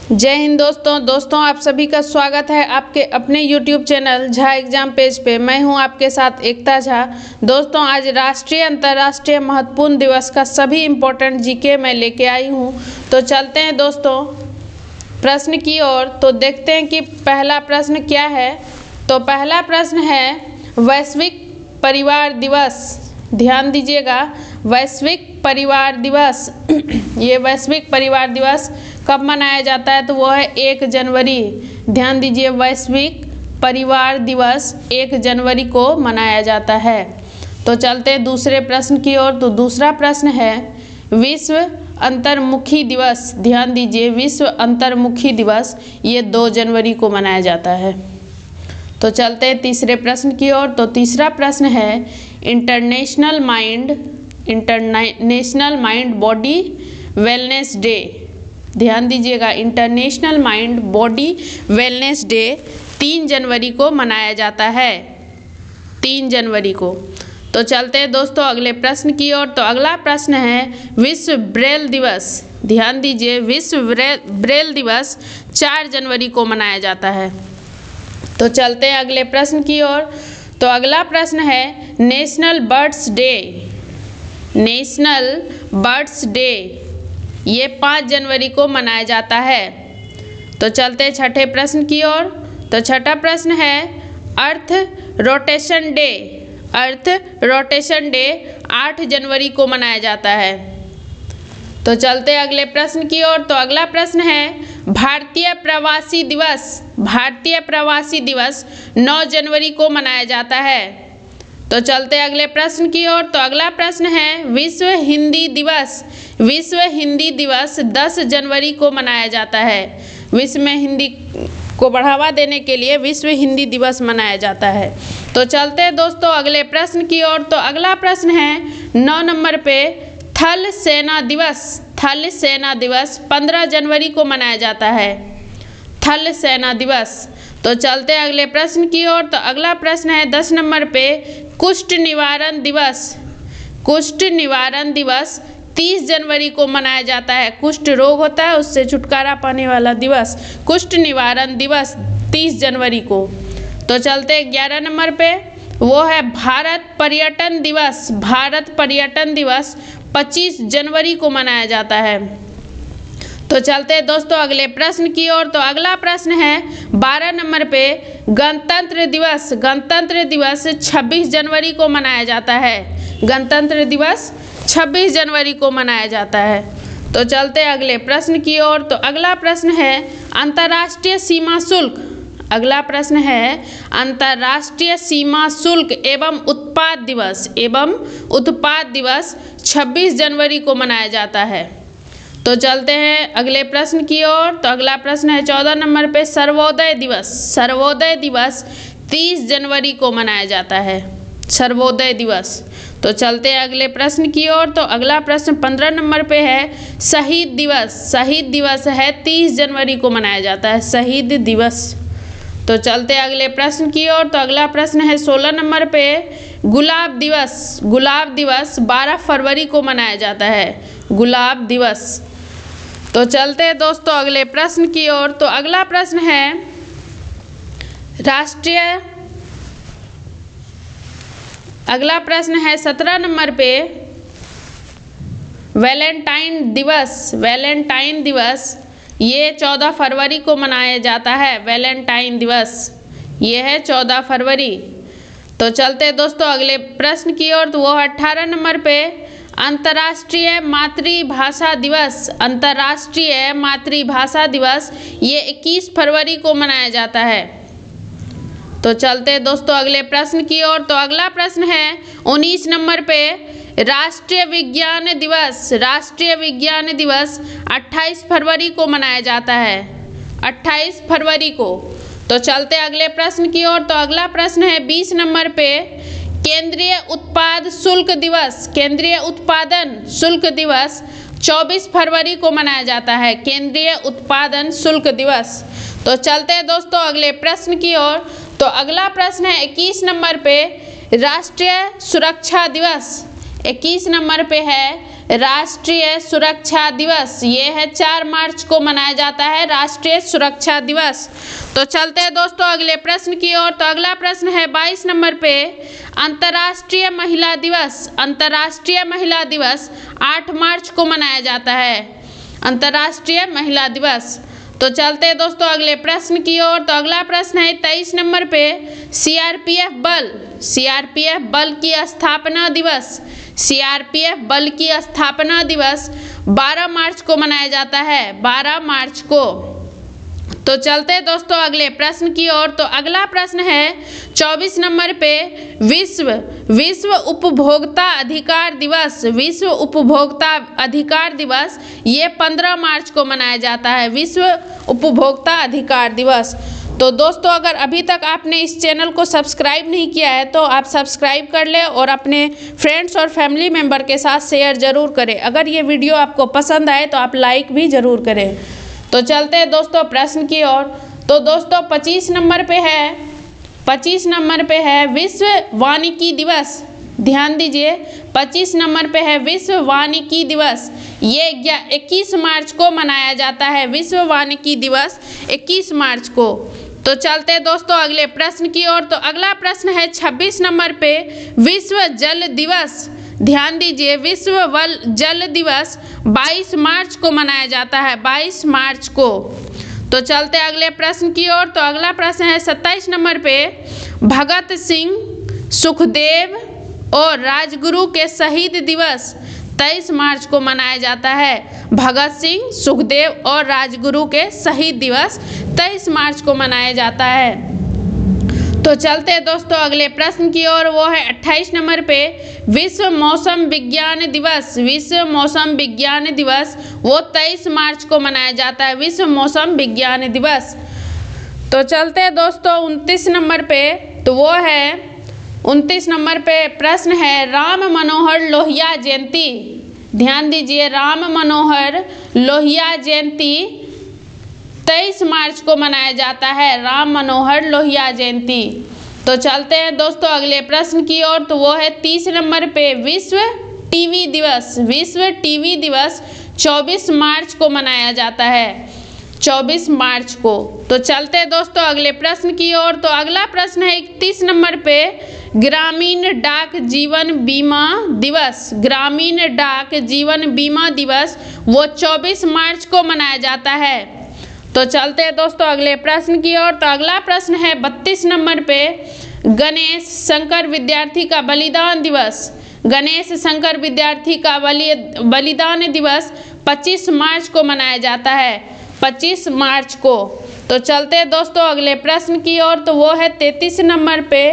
जय हिंद दोस्तों आप सभी का स्वागत है आपके अपने YouTube channel Jha exam page पे। मैं हूं आपके साथ एकता झा। दोस्तों आज राष्ट्रीय अंतर्राष्ट्रीय महत्वपूर्ण दिवस का सभी इम्पोर्टेंट जीके मैं लेके आई हूं। तो चलते हैं दोस्तों प्रश्न की ओर। तो देखते हैं कि पहला प्रश्न क्या है। तो पहला प्रश्न है वैश्विक परिवार दिवस। ध्यान दीजिएगा, वैश्विक परिवार दिवस ये वैश्विक परिवार दिवस कब मनाया जाता है? तो वो है 1 जनवरी। ध्यान दीजिए, वैश्विक परिवार दिवस 1 जनवरी को मनाया जाता है। तो चलते हैं दूसरे प्रश्न की ओर। तो दूसरा प्रश्न है विश्व अंतर्मुखी दिवस। ध्यान दीजिए, विश्व अंतर्मुखी दिवस ये 2 जनवरी को मनाया जाता है। तो चलते हैं तीसरे प्रश्न की ओर। तो तीसरा प्रश्न है international mind body wellness day. ध्यान दीजिएगा, international mind body wellness day 3 जनवरी को मनाया जाता है, 3 जनवरी को। तो चलते हैं दोस्तों अगले प्रश्न की ओर। तो अगला प्रश्न है विश्व ब्रेल दिवस। ध्यान दीजिए, विश्व ब्रेल दिवस 4 जनवरी को मनाया जाता है। तो चलते हैं अगले प्रश्न की ओर। तो अगला प्रश्न है national birds day. National birds day ये 5 जनवरी को मनाया जाता है। तो चलते हैं छठे प्रश्न की ओर। तो छठा प्रश्न है earth rotation day. Earth rotation day 8 जनवरी को मनाया जाता है। तो चलते हैं अगले प्रश्न की ओर। तो अगला प्रश्न है भारतीय प्रवासी दिवस। भारतीय प्रवासी दिवस 9 जनवरी को मनाया जाता है। तो चलते हैं अगले प्रश्न की ओर। तो अगला प्रश्न है विश्व हिंदी दिवस। विश्व हिंदी दिवस 10 जनवरी को मनाया जाता है। विश्व में हिंदी को बढ़ावा देने के लिए विश्व हिंदी दिवस मनाया जाता है। तो चलते हैं दोस्तों अगले प्रश्न की ओर। तो अगला प्रश्न है 9 नंबर पे थल सेना दिवस। थल सेना दिवस 15 जनवरी को मनाया जाता है, थल सेना दिवस। तो चलते हैं अगले प्रश्न की ओर। तो अगला प्रश्न है 10 नंबर पे कुष्ठ निवारण दिवस। कुष्ठ निवारण दिवस 30 जनवरी को मनाया जाता है। कुष्ठ रोग होता है, उससे छुटकारा पाने वाला दिवस कुष्ठ निवारण दिवस 30 जनवरी को। तो चलते हैं 11 नंबर पे, वो है भारत पर्यटन दिवस। भारत पर्यटन दिवस 25 जनवरी को मनाया जाता है। तो चलते हैं दोस्तों अगले प्रश्न की ओर। तो अगला प्रश्न है 12 नंबर पे गणतंत्र दिवस। गणतंत्र दिवस 26 जनवरी को मनाया जाता है। गणतंत्र दिवस 26 जनवरी को मनाया जाता है। तो चलते हैं अगले प्रश्न की ओर। तो अगला प्रश्न है अंतर्राष्ट्रीय सीमा शुल्क। अगला प्रश्न है अंतर्राष्ट्रीय सीमा शुल्क एवं उत्पाद दिवस। एवं उत्पाद दिवस 26 जनवरी को मनाया जाता है। तो चलते हैं अगले प्रश्न की ओर। तो अगला प्रश्न है 14 नंबर पे सर्वोदय दिवस। सर्वोदय दिवस 30 जनवरी को मनाया जाता है, सर्वोदय दिवस। तो चलते हैं अगले प्रश्न की ओर। तो अगला प्रश्न 15 नंबर पे है शहीद दिवस। शहीद दिवस है 30 जनवरी को मनाया जाता है, शहीद दिवस। तो चलते हैं अगले प्रश्न की ओर। तो अगला प्रश्न है 16 नंबर पे गुलाब दिवस। गुलाब दिवस 12 फरवरी को मनाया जाता है, गुलाब दिवस। तो चलते हैं दोस्तों अगले प्रश्न की ओर। तो अगला प्रश्न है अगला प्रश्न है 17 नंबर पे वैलेंटाइन दिवस। वैलेंटाइन दिवस ये 14 फरवरी को मनाया जाता है, वैलेंटाइन दिवस ये है 14 फरवरी। तो चलते हैं दोस्तों अगले प्रश्न की ओर। तो वो 18 नंबर पे अंतर्राष्ट्रीय मातृभाषा दिवस। अंतर्राष्ट्रीय मातृभाषा दिवस ये 21 फरवरी को मनाया जाता है। तो चलते हैं दोस्तों अगले प्रश्न की ओर। तो अगला प्रश्न है 19 नंबर पे राष्ट्रीय विज्ञान दिवस। राष्ट्रीय विज्ञान दिवस 28 फरवरी को मनाया जाता है, 28 फरवरी को। तो चलते हैं अगले प्रश्न की ओर। तो अगला प्रश्न है 20 नंबर पे केंद्रीय उत्पाद शुल्क दिवस। केंद्रीय उत्पादन शुल्क दिवस 24 फरवरी को मनाया जाता है, केंद्रीय उत्पादन शुल्क दिवस। तो चलते हैं दोस्तों अगले प्रश्न की ओर। तो अगला प्रश्न है 21 नंबर पे राष्ट्रीय सुरक्षा दिवस। 21 नंबर पे है राष्ट्रीय सुरक्षा दिवस। ये है 4 मार्च को मनाया जाता है राष्ट्रीय सुरक्षा दिवस। तो चलते हैं दोस्तों अगले प्रश्न की ओर। तो अगला प्रश्न है 22 नंबर पे, अंतर्राष्ट्रीय महिला दिवस। अंतर्राष्ट्रीय महिला दिवस 8 मार्च को मनाया जाता है, अंतर्राष्ट्रीय महिला दिवस। तो चलते हैं दोस्तों अगले प्रश्न की ओर। तो अगला प्रश्न है 23 नंबर पे, सीआरपीएफ बल। सीआरपीएफ बल की स्थापना दिवस। सीआरपीएफ बल की स्थापना दिवस 12 मार्च को मनाया जाता है, 12 मार्च को। तो चलते हैं दोस्तों अगले प्रश्न की ओर। तो अगला प्रश्न है 24 नंबर पे, विश्व उपभोक्ता अधिकार दिवस। विश्व उपभोक्ता अधिकार दिवस ये 15 मार्च को मनाया जाता है, विश्व उपभोक्ता अधिकार दिवस। तो दोस्तों अगर अभी तक आपने इस चैनल को सब्सक्राइब नहीं किया है तो आप सब्सक्राइब कर लें और अपने फ्रेंड्स और फैमिली मेम्बर के साथ शेयर ज़रूर करें। अगर ये वीडियो आपको पसंद आए तो आप लाइक भी ज़रूर करें। तो चलते हैं दोस्तों प्रश्न की ओर। तो दोस्तों 25 नंबर पे है, 25 नंबर पे है विश्व वानिकी दिवस। ध्यान दीजिए 25 नंबर पे है विश्व वानिकी दिवस। ये 21 मार्च को मनाया जाता है, विश्व वानिकी दिवस 21 मार्च को। तो चलते हैं दोस्तों अगले प्रश्न की ओर। तो अगला प्रश्न है 26 नंबर पे, विश्व जल दिवस। ध्यान दीजिए विश्व जल दिवस 22 मार्च को मनाया जाता है, 22 मार्च को। तो चलते अगले प्रश्न की ओर। तो अगला प्रश्न है 27 नंबर पे, भगत सिंह, सुखदेव और राजगुरु के शहीद दिवस 23 मार्च को मनाया जाता है। भगत सिंह, सुखदेव और राजगुरु के शहीद दिवस 23 मार्च को मनाया जाता है। तो चलते हैं दोस्तों अगले प्रश्न की ओर, वो है 28 नंबर पे, विश्व मौसम विज्ञान दिवस। विश्व मौसम विज्ञान दिवस वो 23 मार्च को मनाया जाता है, विश्व मौसम विज्ञान दिवस। तो चलते हैं दोस्तों 29 नंबर पे। तो वो है 29 नंबर पे प्रश्न है राम मनोहर लोहिया जयंती। ध्यान दीजिए राम मनोहर लोहिया जयंती 23 मार्च को मनाया जाता है, राम मनोहर लोहिया जयंती। तो चलते हैं दोस्तों अगले प्रश्न की ओर। तो वो है 30 नंबर पे, विश्व टीवी दिवस। विश्व टीवी दिवस 24 मार्च को मनाया जाता है, 24 मार्च को। तो चलते हैं दोस्तों अगले प्रश्न की ओर। तो अगला प्रश्न है 31 नंबर पे, ग्रामीण डाक जीवन बीमा दिवस। ग्रामीण डाक जीवन बीमा दिवस वो 24 मार्च को मनाया जाता है। तो चलते हैं दोस्तों अगले प्रश्न की ओर। तो अगला प्रश्न है 32 नंबर पे, गणेश शंकर विद्यार्थी का बलिदान दिवस। गणेश शंकर विद्यार्थी का बलिदान दिवस 25 मार्च को मनाया जाता है, 25 मार्च को। तो चलते हैं दोस्तों अगले प्रश्न की ओर। तो वो है 33 नंबर पे,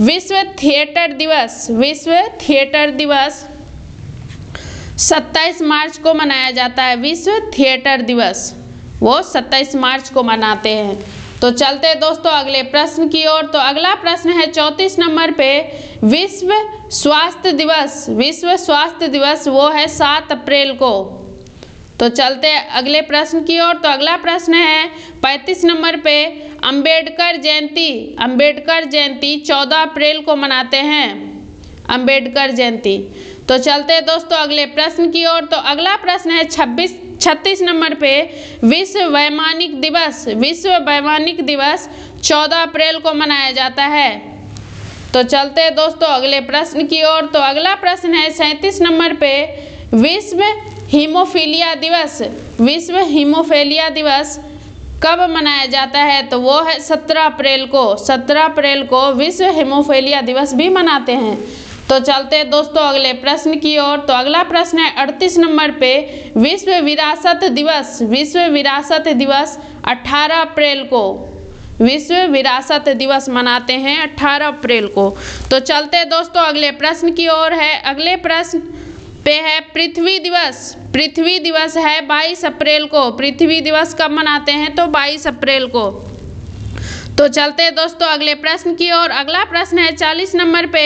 विश्व थिएटर दिवस। विश्व थिएटर दिवस 27 मार्च को मनाया जाता है, विश्व थिएटर दिवस वो 27 मार्च को मनाते हैं। तो चलते हैं दोस्तों अगले प्रश्न की ओर। तो अगला प्रश्न है 34 नंबर पे, विश्व स्वास्थ्य दिवस। विश्व स्वास्थ्य दिवस वो है 7 अप्रैल को। तो चलते हैं अगले प्रश्न की ओर। तो अगला प्रश्न है 35 नंबर पे, अंबेडकर जयंती। अंबेडकर जयंती 14 अप्रैल को मनाते हैं, अंबेडकर जयंती। तो चलते हैं दोस्तों अगले प्रश्न की ओर। तो अगला प्रश्न है 36 नंबर पे, विश्व वैमानिक दिवस। विश्व वैमानिक दिवस 14 अप्रैल को मनाया जाता है। तो चलते हैं दोस्तों अगले प्रश्न की ओर। तो अगला प्रश्न है 37 नंबर पे, विश्व हीमोफीलिया दिवस। विश्व हीमोफीलिया दिवस कब मनाया जाता है? तो वो है 17 अप्रैल को। 17 अप्रैल को विश्व हीमोफीलिया दिवस भी मनाते हैं। तो चलते हैं दोस्तों अगले प्रश्न की ओर। तो अगला प्रश्न है 38 नंबर पे, विश्व विरासत दिवस। विश्व विरासत दिवस 18 अप्रैल को। विश्व विरासत दिवस मनाते हैं 18 अप्रैल को। तो चलते हैं दोस्तों अगले प्रश्न की ओर है। अगले प्रश्न पे है पृथ्वी दिवस। पृथ्वी दिवस है 22 अप्रैल को। पृथ्वी दिवस कब मनाते हैं? तो 22 अप्रैल को। तो चलते हैं दोस्तों अगले प्रश्न की ओर। अगला प्रश्न है 40 नंबर पे,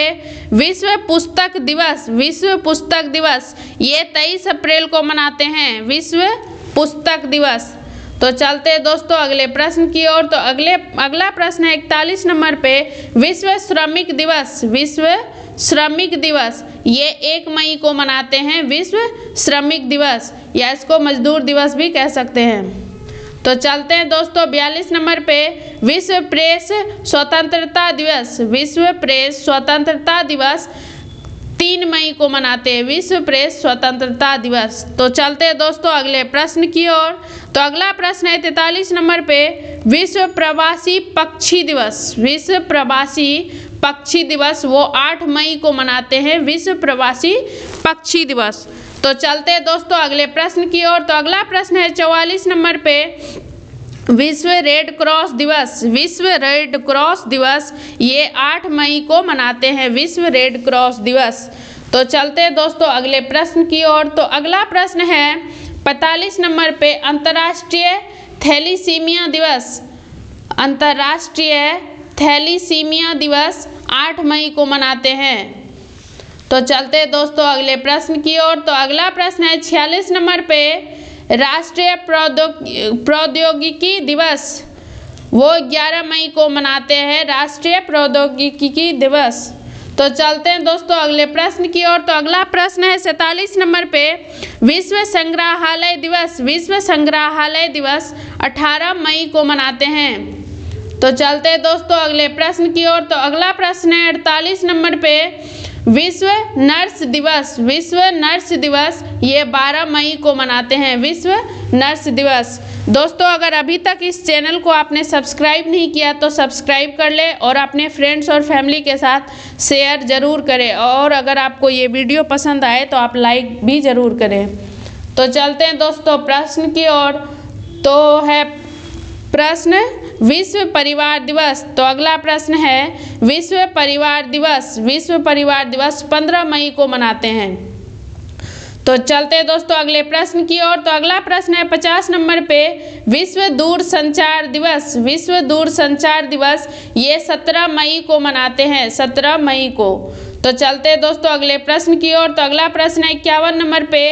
विश्व पुस्तक दिवस। विश्व पुस्तक दिवस ये 23 अप्रैल को मनाते हैं, विश्व पुस्तक दिवस। तो चलते हैं दोस्तों अगले प्रश्न की ओर। तो अगला प्रश्न है 41 नंबर पे, विश्व श्रमिक दिवस। विश्व श्रमिक दिवस ये 1 मई को मनाते हैं विश्व श्रमिक दिवस, या इसको मजदूर दिवस भी कह सकते हैं। तो चलते हैं दोस्तों 42 नंबर पे, विश्व प्रेस स्वतंत्रता दिवस। विश्व प्रेस स्वतंत्रता दिवस 3 मई को मनाते हैं, विश्व प्रेस स्वतंत्रता दिवस। तो चलते हैं दोस्तों अगले प्रश्न की ओर। तो अगला प्रश्न है 43 नंबर पे, विश्व प्रवासी पक्षी दिवस। विश्व प्रवासी पक्षी दिवस वो 8 मई को मनाते हैं, विश्व प्रवासी पक्षी दिवस। तो चलते हैं दोस्तों अगले प्रश्न की ओर। तो अगला प्रश्न है 44 नंबर पे, विश्व रेड क्रॉस दिवस। विश्व रेड क्रॉस दिवस ये 8 मई को मनाते हैं, विश्व रेड क्रॉस दिवस। तो चलते हैं दोस्तों अगले प्रश्न की ओर। तो अगला प्रश्न है 45 नंबर पे, अंतर्राष्ट्रीय थैलीसीमिया दिवस। अंतर्राष्ट्रीय थैलीसीमिया दिवस 8 मई को मनाते हैं। तो चलते हैं दोस्तों अगले प्रश्न की ओर। तो अगला प्रश्न है 46 नंबर पे, राष्ट्रीय प्रौद्योगिकी दिवस वो 11 मई को मनाते हैं, राष्ट्रीय प्रौद्योगिकी दिवस। तो चलते हैं दोस्तों अगले प्रश्न की ओर। तो अगला प्रश्न है 47 नंबर पे, विश्व संग्रहालय दिवस। विश्व संग्रहालय दिवस 18 मई को मनाते हैं। तो चलते हैं दोस्तों अगले प्रश्न की ओर। तो अगला प्रश्न है 48 नंबर पे, विश्व नर्स दिवस। विश्व नर्स दिवस ये 12 मई को मनाते हैं, विश्व नर्स दिवस। दोस्तों अगर अभी तक इस चैनल को आपने सब्सक्राइब नहीं किया तो सब्सक्राइब कर ले और अपने फ्रेंड्स और फैमिली के साथ शेयर ज़रूर करें, और अगर आपको ये वीडियो पसंद आए तो आप लाइक भी ज़रूर करें। तो चलते हैं दोस्तों प्रश्न की ओर। तो है प्रश्न विश्व परिवार दिवस। तो अगला प्रश्न है विश्व परिवार दिवस। विश्व परिवार दिवस 15 मई को मनाते हैं। तो चलते हैं दोस्तों अगले प्रश्न की ओर। तो अगला प्रश्न है 50 नंबर पे, विश्व दूरसंचार दिवस। विश्व दूरसंचार दिवस ये 17 मई को मनाते हैं, 17 मई को। तो चलते हैं दोस्तों अगले प्रश्न की ओर। तो अगला प्रश्न है 51 नंबर पे,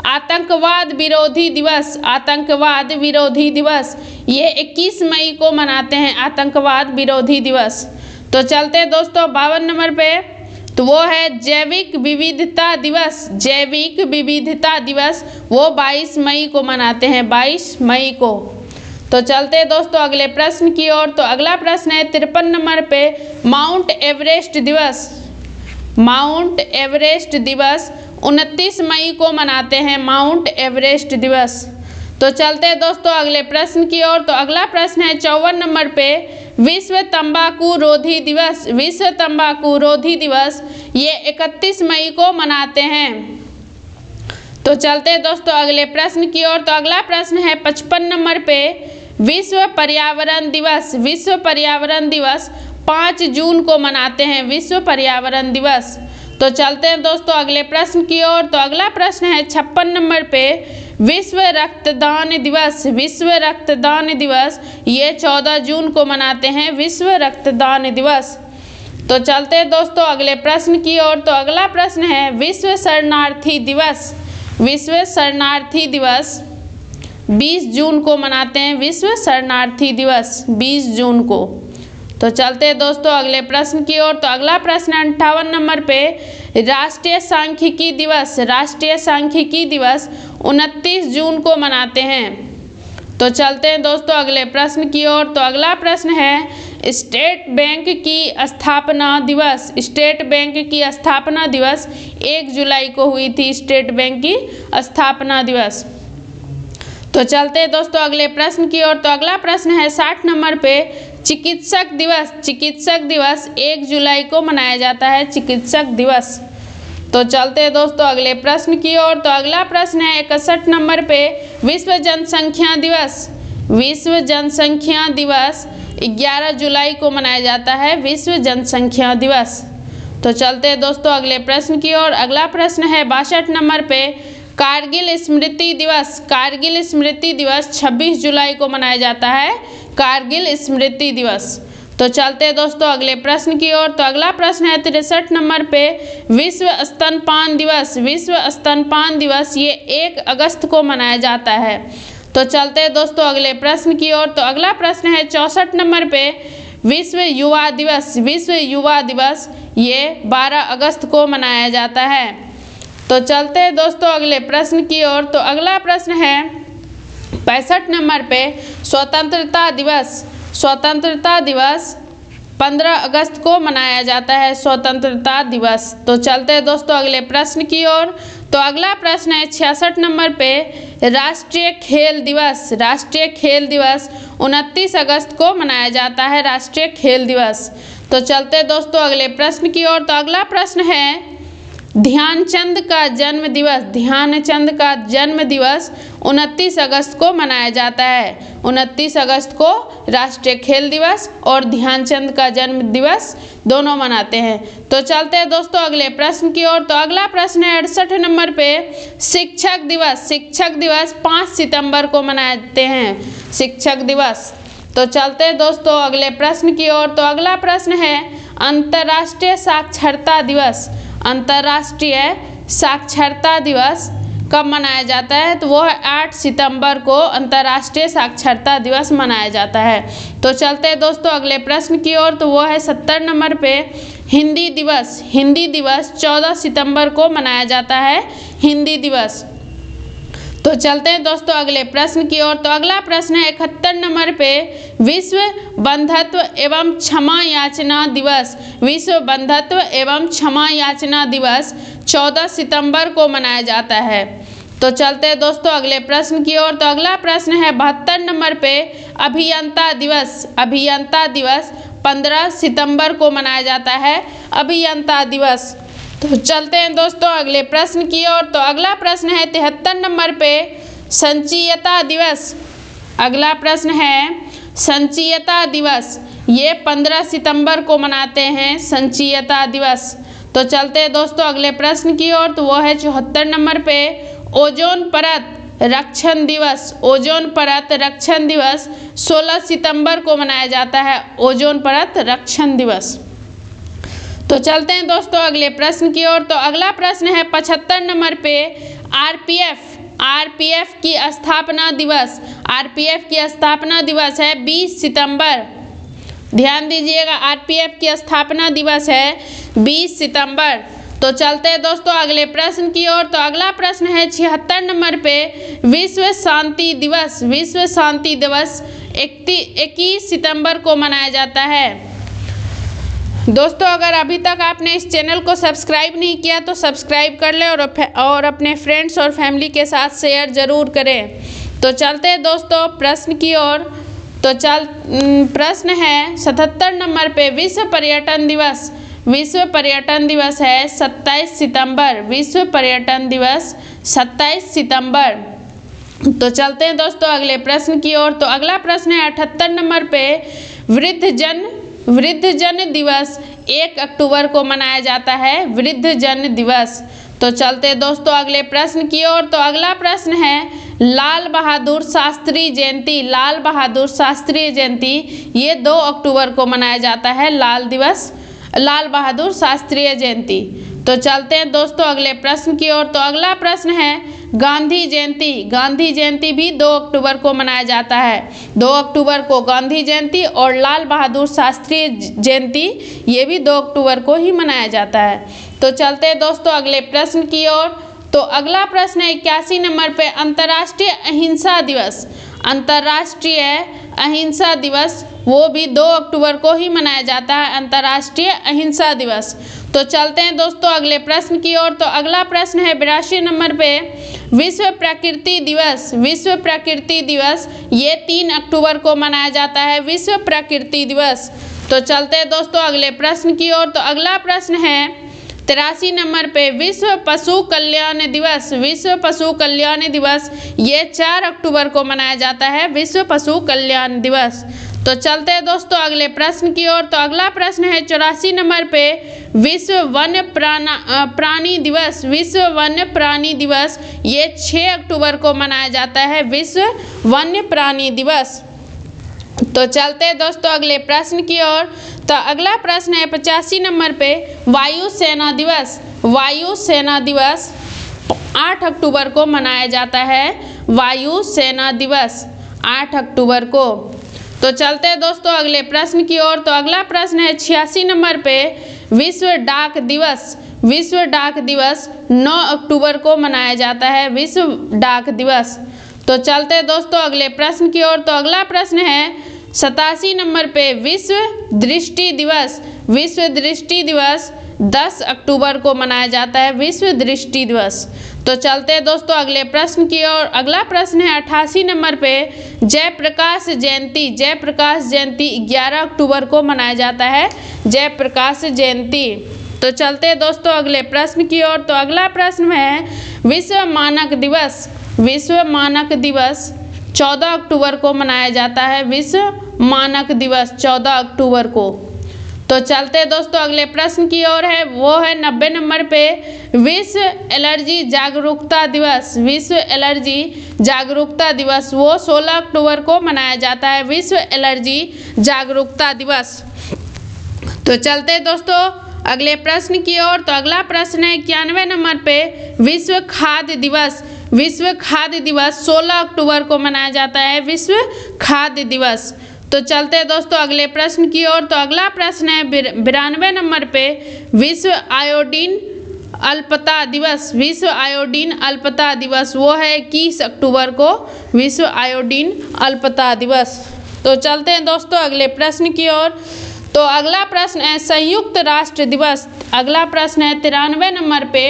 आतंकवाद विरोधी दिवस। आतंकवाद विरोधी दिवस ये 21 मई को मनाते हैं, आतंकवाद विरोधी दिवस। तो चलते हैं दोस्तों 52 नंबर पे, तो वो है जैविक विविधता दिवस। जैविक विविधता दिवस वो 22 मई को मनाते हैं, 22 मई को। तो चलते हैं दोस्तों अगले प्रश्न की ओर। तो अगला प्रश्न है 53 नंबर पे, माउंट एवरेस्ट दिवस। माउंट एवरेस्ट दिवस 29 मई को मनाते हैं, माउंट एवरेस्ट दिवस। तो चलते हैं दोस्तों अगले प्रश्न की ओर। तो अगला प्रश्न है 54 नंबर पे, विश्व तंबाकू रोधी दिवस। विश्व तंबाकू रोधी दिवस ये 31 मई को मनाते हैं। तो चलते हैं दोस्तों अगले प्रश्न की ओर। तो अगला प्रश्न है 55 नंबर पे, विश्व पर्यावरण दिवस। विश्व पर्यावरण दिवस 5 जून को मनाते हैं, विश्व पर्यावरण दिवस। तो चलते हैं दोस्तों अगले प्रश्न की ओर। तो अगला प्रश्न है 56 नंबर पे, विश्व रक्तदान दिवस। विश्व रक्तदान दिवस ये 14 जून को मनाते हैं, विश्व रक्तदान दिवस। तो चलते हैं दोस्तों अगले प्रश्न की ओर। तो अगला प्रश्न है विश्व शरणार्थी दिवस। विश्व शरणार्थी दिवस 20 जून को मनाते हैं, विश्व शरणार्थी दिवस 20 जून को। तो चलते हैं दोस्तों अगले प्रश्न की ओर। तो अगला प्रश्न 58 नंबर पे, राष्ट्रीय सांख्यिकी दिवस। राष्ट्रीय सांख्यिकी दिवस 29 जून को मनाते हैं। तो चलते हैं दोस्तों अगले प्रश्न की ओर। तो अगला प्रश्न है स्टेट बैंक की स्थापना दिवस। स्टेट बैंक की स्थापना दिवस 1 जुलाई को हुई थी, स्टेट बैंक की स्थापना दिवस। तो चलते हैं दोस्तों अगले प्रश्न की ओर। तो अगला प्रश्न है 60 नंबर पे, चिकित्सक दिवस। चिकित्सक दिवस 1 जुलाई को मनाया जाता है, चिकित्सक दिवस। तो चलते हैं दोस्तों अगले प्रश्न की ओर। तो अगला प्रश्न है 61 नंबर पे, विश्व जनसंख्या दिवस। विश्व जनसंख्या दिवस 11 जुलाई को मनाया जाता है, विश्व जनसंख्या दिवस। तो चलते हैं दोस्तों अगले प्रश्न की ओर। अगला प्रश्न है 62 नंबर पे, कारगिल स्मृति दिवस। कारगिल स्मृति दिवस 26 जुलाई को मनाया जाता है, कारगिल स्मृति दिवस। तो चलते हैं दोस्तों अगले प्रश्न की ओर। तो अगला प्रश्न है 63 नंबर पे, विश्व स्तनपान दिवस। विश्व स्तनपान दिवस ये 1 अगस्त को मनाया जाता है। तो चलते हैं दोस्तों अगले प्रश्न की ओर। तो अगला प्रश्न है 64 नंबर पे, विश्व युवा दिवस। विश्व युवा दिवस ये 12 अगस्त को मनाया जाता है। तो चलते हैं दोस्तों अगले प्रश्न की ओर। तो अगला प्रश्न है 65 नंबर पे, स्वतंत्रता दिवस। स्वतंत्रता दिवस 15 अगस्त को मनाया जाता है, स्वतंत्रता दिवस। तो चलते हैं दोस्तों अगले प्रश्न की ओर। तो अगला प्रश्न है 66 नंबर पे, राष्ट्रीय खेल दिवस। राष्ट्रीय खेल दिवस 29 अगस्त को मनाया जाता है, राष्ट्रीय खेल दिवस। तो चलते हैं दोस्तों अगले प्रश्न की ओर। तो अगला प्रश्न है ध्यानचंद का जन्म दिवस। ध्यानचंद का जन्म दिवस 29 अगस्त को मनाया जाता है। 29 अगस्त को राष्ट्रीय खेल दिवस और ध्यानचंद का जन्म दिवस दोनों मनाते हैं। तो चलते हैं दोस्तों अगले प्रश्न की ओर। तो अगला प्रश्न है 68 नंबर पे, शिक्षक दिवस। शिक्षक दिवस 5 सितंबर को मनाते हैं, शिक्षक दिवस। तो चलते हैं दोस्तों अगले प्रश्न की ओर। तो अगला प्रश्न है अंतर्राष्ट्रीय साक्षरता दिवस। अंतर्राष्ट्रीय साक्षरता दिवस कब मनाया जाता है? तो वो है 8 सितंबर को अंतर्राष्ट्रीय साक्षरता दिवस मनाया जाता है। तो चलते हैं दोस्तों अगले प्रश्न की ओर। तो वो है 70 नंबर पे, हिंदी दिवस। हिंदी दिवस 14 सितंबर को मनाया जाता है, हिंदी दिवस। तो चलते हैं दोस्तों अगले प्रश्न की ओर। तो अगला प्रश्न है 71 नंबर पे, विश्व बंधुत्व एवं क्षमा याचना दिवस। विश्व बंधुत्व एवं क्षमा याचना दिवस 14 सितंबर को मनाया जाता है। तो चलते हैं दोस्तों अगले प्रश्न की ओर। तो अगला प्रश्न है 72 नंबर पे, अभियंता दिवस। अभियंता दिवस 15 सितंबर को मनाया जाता है, अभियंता दिवस। तो चलते हैं दोस्तों अगले प्रश्न की ओर। तो अगला प्रश्न है 73 नंबर पे, संचयिता दिवस। अगला प्रश्न है संचयिता दिवस, ये 15 सितंबर को मनाते हैं, संचयिता दिवस। तो चलते हैं दोस्तों अगले प्रश्न की ओर। तो वो है 74 नंबर पे, ओजोन परत रक्षण दिवस। ओजोन परत रक्षण दिवस 16 सितंबर को मनाया जाता है, ओजोन परत रक्षण दिवस। तो चलते हैं दोस्तों अगले प्रश्न की ओर। तो अगला प्रश्न है 75 नंबर पे, आरपीएफ। आरपीएफ की स्थापना दिवस। आरपीएफ की स्थापना दिवस है 20 सितंबर। ध्यान दीजिएगा, आरपीएफ की स्थापना दिवस है 20 सितंबर। तो चलते हैं दोस्तों अगले प्रश्न की ओर। तो अगला प्रश्न है 76 नंबर पे, विश्व शांति दिवस। विश्व शांति दिवस 21 सितंबर को मनाया जाता है। दोस्तों अगर अभी तक आपने इस चैनल को सब्सक्राइब नहीं किया तो सब्सक्राइब कर लें और अपने फ्रेंड्स और फैमिली के साथ शेयर ज़रूर करें। तो चलते हैं दोस्तों प्रश्न की ओर। तो प्रश्न है 77 नंबर पे, विश्व पर्यटन दिवस। विश्व पर्यटन दिवस है 27 सितंबर। विश्व पर्यटन दिवस 27 सितंबर। तो चलते हैं दोस्तों अगले प्रश्न की ओर। तो अगला प्रश्न है 78 नंबर पे, वृद्धजन दिवस 1 अक्टूबर को मनाया जाता है, वृद्धजन दिवस। तो चलते हैं दोस्तों अगले प्रश्न की ओर। तो अगला प्रश्न है लाल बहादुर शास्त्री जयंती। लाल बहादुर शास्त्री जयंती ये 2 अक्टूबर को मनाया जाता है, लाल बहादुर शास्त्रीय जयंती। तो चलते हैं दोस्तों अगले प्रश्न की ओर। तो अगला प्रश्न है गांधी जयंती। गांधी जयंती भी 2 अक्टूबर को मनाया जाता है, 2 अक्टूबर को गांधी जयंती। और लाल बहादुर शास्त्री जयंती ये भी 2 अक्टूबर को ही मनाया जाता है। तो चलते हैं दोस्तों अगले प्रश्न की ओर। तो अगला प्रश्न है 81 नंबर पे, अंतर्राष्ट्रीय अहिंसा दिवस। अंतर्राष्ट्रीय अहिंसा दिवस वो भी 2 अक्टूबर को ही मनाया जाता है, अंतर्राष्ट्रीय अहिंसा दिवस। तो चलते हैं दोस्तों अगले प्रश्न की ओर। तो अगला प्रश्न है 82 नंबर पे, विश्व प्रकृति दिवस। विश्व प्रकृति दिवस ये 3 अक्टूबर को मनाया जाता है, विश्व प्रकृति दिवस। तो चलते हैं दोस्तों अगले प्रश्न की ओर। तो अगला प्रश्न है 83 नंबर पे, विश्व पशु कल्याण दिवस। विश्व पशु कल्याण दिवस ये 4 अक्टूबर को मनाया जाता है, विश्व पशु कल्याण दिवस। तो चलते हैं दोस्तों अगले प्रश्न की ओर। तो अगला प्रश्न है 84 नंबर पे, विश्व वन्य प्राणी दिवस। विश्व वन्य प्राणी दिवस ये 6 अक्टूबर को मनाया जाता है, विश्व वन्य प्राणी दिवस। तो चलते हैं दोस्तों अगले प्रश्न की ओर। तो अगला प्रश्न है 85 नंबर पे, वायु सेना दिवस। वायु सेना दिवस 8 अक्टूबर को मनाया जाता है, वायु सेना दिवस 8 अक्टूबर को। तो चलते हैं दोस्तों अगले प्रश्न की ओर। तो अगला प्रश्न है 86 नंबर पे, विश्व डाक दिवस। विश्व डाक दिवस 9 अक्टूबर को मनाया जाता है, विश्व डाक दिवस। तो चलते हैं दोस्तों अगले प्रश्न की ओर। तो अगला प्रश्न है 87 नंबर पे, विश्व दृष्टि दिवस। विश्व दृष्टि दिवस 10 अक्टूबर को मनाया जाता है, विश्व दृष्टि दिवस। तो चलते हैं दोस्तों अगले प्रश्न की ओर। अगला प्रश्न है 88 नंबर पे, जयप्रकाश जयंती। जयप्रकाश जयंती 11 अक्टूबर को मनाया जाता है, जयप्रकाश जयंती। तो चलते हैं दोस्तों अगले प्रश्न की ओर। तो अगला प्रश्न है विश्व मानक दिवस। विश्व मानक दिवस 14 अक्टूबर को मनाया जाता है, विश्व मानक दिवस 14 अक्टूबर को। तो चलते हैं दोस्तों अगले प्रश्न की ओर है, वो है 90 नंबर पे, विश्व एलर्जी जागरूकता दिवस। विश्व एलर्जी जागरूकता दिवस वो 16 अक्टूबर को मनाया जाता है, विश्व एलर्जी जागरूकता दिवस। तो चलते हैं दोस्तों अगले प्रश्न की ओर। तो अगला प्रश्न है 91 नंबर पे, विश्व खाद्य दिवस। विश्व खाद्य दिवस 16 अक्टूबर को मनाया जाता है, विश्व खाद्य दिवस। तो चलते हैं दोस्तों अगले प्रश्न की ओर। तो अगला प्रश्न है 92 नंबर पे, विश्व आयोडीन अल्पता दिवस। विश्व आयोडीन अल्पता दिवस वो है 21 अक्टूबर को, विश्व आयोडीन अल्पता दिवस। तो चलते हैं दोस्तों अगले प्रश्न की ओर। तो अगला प्रश्न है संयुक्त राष्ट्र दिवस। अगला प्रश्न है 93 नंबर पे,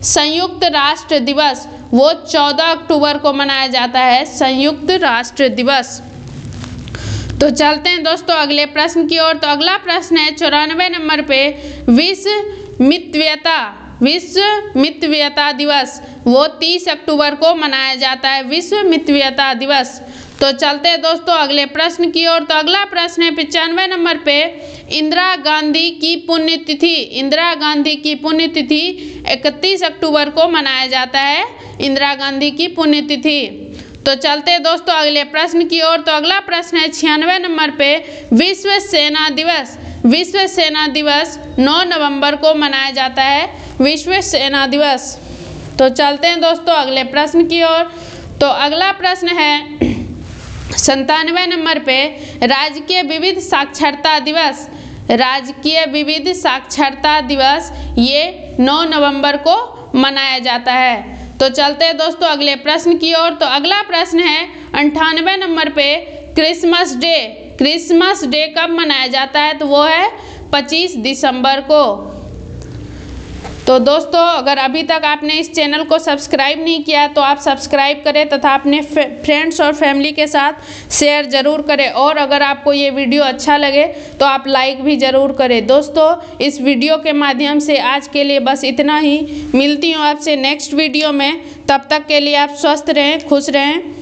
संयुक्त राष्ट्र दिवस वो 14 अक्टूबर को मनाया जाता है, संयुक्त राष्ट्र दिवस। तो चलते हैं दोस्तों अगले प्रश्न की ओर। तो अगला प्रश्न है 94 नंबर पे, विश्व मितव्ययता। विश्व मितव्ययता दिवस वो 30 अक्टूबर को मनाया जाता है, विश्व मितव्ययता दिवस। तो चलते हैं दोस्तों अगले प्रश्न की ओर। तो अगला प्रश्न है 95 नंबर पे, इंदिरा गांधी की पुण्यतिथि। इंदिरा गांधी की पुण्यतिथि 31 अक्टूबर को मनाया जाता है, इंदिरा गांधी की पुण्यतिथि। तो चलते हैं दोस्तों अगले प्रश्न की ओर। तो अगला प्रश्न है 96 नंबर पे, विश्व सेना दिवस। विश्व सेना दिवस 9 नवंबर को मनाया जाता है, विश्व सेना दिवस। तो चलते हैं दोस्तों अगले प्रश्न की ओर। तो अगला प्रश्न है 97 नंबर पे, राजकीय विविध साक्षरता दिवस। राजकीय विविध साक्षरता दिवस ये 9 नवंबर को मनाया जाता है। तो चलते हैं दोस्तों अगले प्रश्न की ओर। तो अगला प्रश्न है 98 नंबर पे, क्रिसमस डे। क्रिसमस डे कब मनाया जाता है? तो वो है 25 दिसंबर को। तो दोस्तों अगर अभी तक आपने इस चैनल को सब्सक्राइब नहीं किया तो आप सब्सक्राइब करें तथा अपने फ्रेंड्स और फैमिली के साथ शेयर ज़रूर करें, और अगर आपको ये वीडियो अच्छा लगे तो आप लाइक भी ज़रूर करें। दोस्तों इस वीडियो के माध्यम से आज के लिए बस इतना ही। मिलती हूँ आपसे नेक्स्ट वीडियो में, तब तक के लिए आप स्वस्थ रहें, खुश रहें।